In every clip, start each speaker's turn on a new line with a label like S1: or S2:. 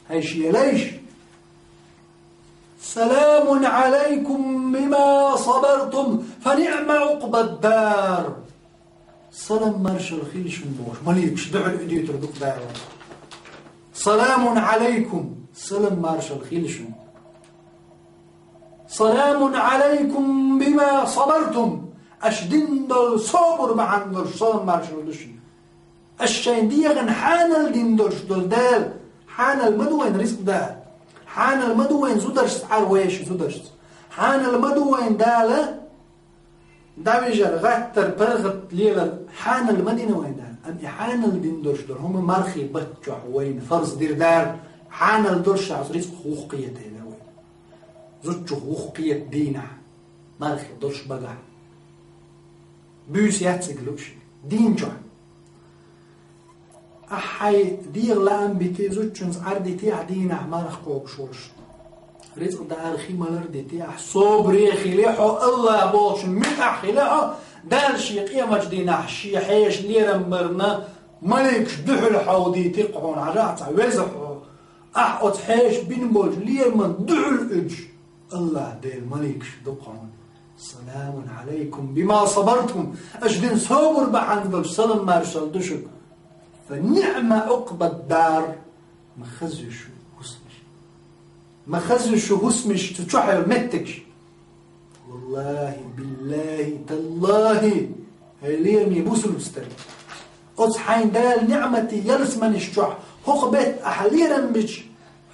S1: هيشي ليش سلام عليكم بما صبرتم فنعم عقبى الدار. سلام مارشال خيلشن بوش مليكش دعو الإديتر دوك دار. سلام عليكم سلام مارشال خيلشن. سلام عليكم بما صبرتم أشدين دل صبر معندر سلام مارشال دشن. الشين ديغن حانل دين درش دل دال حانل مدوين رزق دال حانل مدوين زودرش عرويش زودرش حانل مدوين داله داويجر غاتر برغت ليلة حانل مدينة وين دال أم حانل دين درش دل هم مرخي بتجح وين فرز دير دار حانل درش عز رزق حقوقية هنا وين زوج حقوقية دينا مرخي درش بقى بيوس ياتسقلوش دين جح أحي دير لام بتي زوجنز عردي تي عدينا مرخ قوق شورش رزق دار خيمالر دي تي صبري خليحو الله بوش من خليحو دال شي قيمة دينا شي حيش ليرم مرنا ملك دحل حودي تقعون عجعت وزحو أحقت حيش بين بولج ليرمن دحل إج الله ديل ملك دقعون. سلام عليكم بما صبرتم أجدن صبر بحندل سلام مارشال دشك فنعم عقبى الدار. ما خزش هسمش ما خزش هسمش تشحر متكش والله بالله تالله هليرني بوسل مستري أصحين دال نعمتي يلسمن الشح هقبت أحليرن بش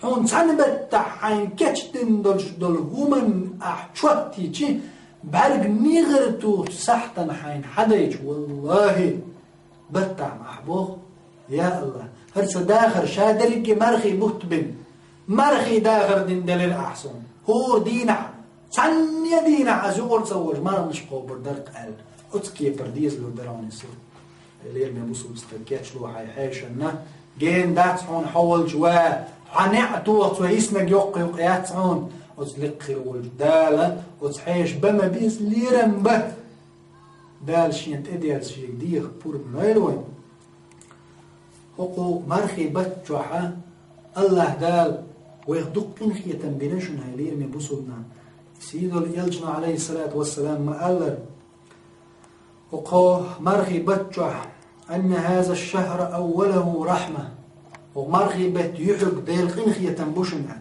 S1: حون تنبت حين كتشتن دل هومن أحشوتي تي برق نيغرتو سحتن حين حديج والله بتع محبوغ يا الله هرس داخر شادرك مرخي مهتبن مرخي داخر دين دليل أحسن هو دينا ثانية دينا عزور تصور ما مش قوبر درق قال أتكي برديز لو دراني سو اللي يرمي بوسو مستركاتش لو حيحاشنا جين داتعون حول جوا حنعتو ويسمك يقياتعون أتلقي والدالة وتحيش بما بيس ليرم به دال شين تدير شي دير بور منويلوين حقو مرخي بتجوحا الله دال ويخدقن خية بنشن هيلير من بسودنا سيدو اليلجنا عليه الصلاة والسلام ما قال حقو مرخي بتجوح أن هذا الشهر أوله رحمة ومرخي بت يحق ديل قنخية بشنها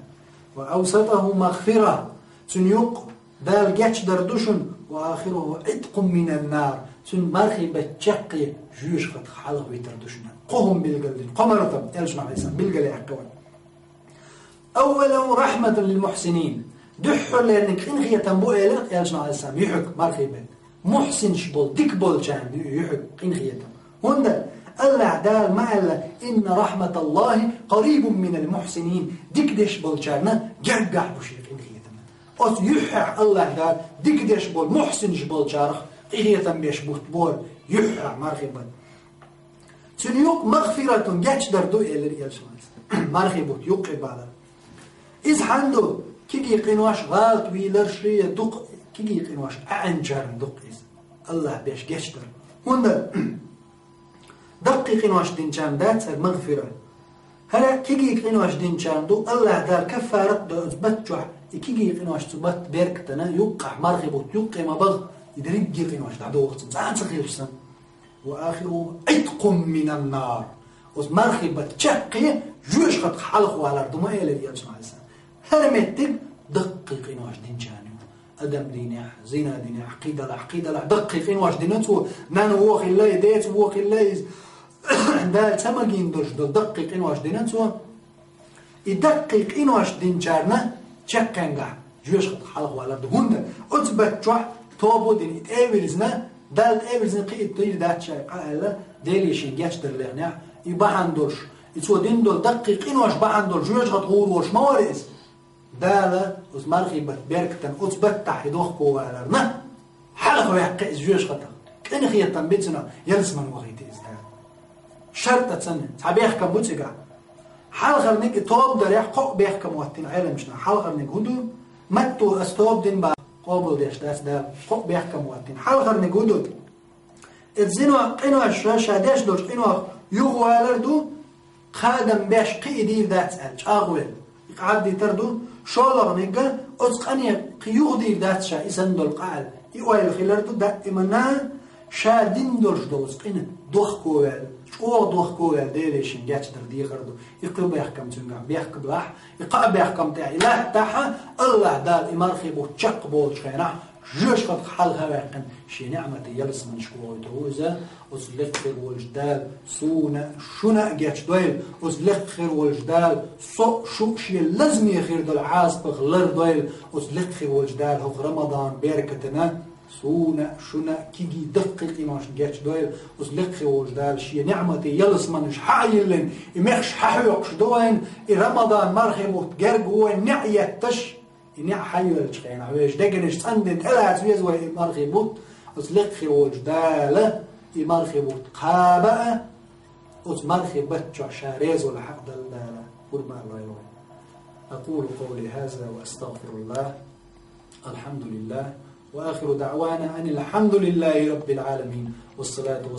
S1: وأوسطه مغفرة تنيق دال جاتش دردشن وآخره عتق من النار تن مرخي بتشقي جيوش خد حلق ويتردشن قهم بالقلب قمرتم يلجنا عليه السلام بالقلب يحكوان. أولا رحمة للمحسنين دحر لأنك إنخية تنبوء إليك يلجنا عليه السلام يحك مرخي بت محسن شبول ديك بول جان يحك إنخية هنا الله دال ما الله إن رحمة الله قريب من المحسنين ديك ديش بول جانا جرقح بشيك إنخية أس يحح الله دال ديك ديش بول محسن شبول جارخ إنخية بيش بول يحح مرخي بت تنيوق مغفرة جاتش دردو إلى يلشمس مرخي بوت يقب على إذ عنده كيجي قنواش غالط ويلرشية دق كيجي قنواش أعنجر دق إذ الله بيش جاتش در هنا دقي قنواش دين جام دات سر مغفرة هلا كيجي قنواش دين جام دو الله دار كفارت دو بتجح كيجي قنواش تبت بيركتنا يوقع مرخي بوت يوقع ما بغ يدرج قنواش دعدو وقت زعان سخير سن وآخره عتق من النار ومرخي بتشقي جوش خد حلقوا على الأرض ما إلى دي أجمع الإنسان هرمتك دقيقين واش دين جانب أدم دينه زنا دينه عقيدة لا دقيقين واش دينته نانو هو خلاي ديت هو خلاي ده تماجين درش دقيقين واش دينته يدقيقين واش دين جارنا تشقنجا جوش خد حلقوا على الأرض هند أثبت جح توبو دين إيفيلزنا دال إيفيلزنا قيد طير دات شيء قال ديليش يجاش درلنا يبقى عندوش يتودين دول دقيقين واش بقى عندوش جوش خد غور واش ما ورئيس دالا وزمارخي بتبركتن أثبت تحدوخ كوالرنا حلقوا يحقق جوش خد كأن خيطان بيتنا يلسمن وغيتي إزداد شرطة سنة تعبيخ كم بوتيقع حلقة نيك توب در يحقق بيخ كم واتين عيلة مشنا حلقة نيك هدو متو استوب دين با قابل ديش داس دا قق بيخ كم واتين حلقة نيك هدو اتزينوا قينوا الشاشة ديش دوش قينوا يغوالر دو خادم باش قيدي ذات ألج أغوال يقعد تردو شولر نيجا أتقني قيودي ذات شا إسندل قال يوال خلرتو دائما شادين دولش دوز قين دوخ كوال شو دوخ كوال ديليشن جاتش دردي خردو يقلب يحكم تنقع بيحكم بلاح يقعب يحكم تاعي لا تاعها الله دال إمارخي بو تشق بول شخينا جوش قد حالها واقن شي نعمة يلس من شكوه يتوزا وزلخر والجدال سونا شنا جاتش دويل وزلخر والجدال شو شي لازم يخير دول عاز بغلر دويل وزلخر والجدال هو رمضان بيركتنا سونا شنا كيجي دقيق إيماش جاتش دويل وزلخر والجدال شي نعمة يلس من شحايلن إمخش ححيوكش دوين رمضان مرخبوت جرجوين نعية تش إني حيول تشخين عويش دقنش تندن ألا تسويز وإمارخي بوت أسلقخي وجدالة إمارخي بوت قابة أسمارخي بتشع شاريز ولا حق دلالة قل ما الله يلوي أقول قولي هذا وأستغفر الله الحمد لله وآخر دعوانا أن الحمد لله رب العالمين والصلاة والسلام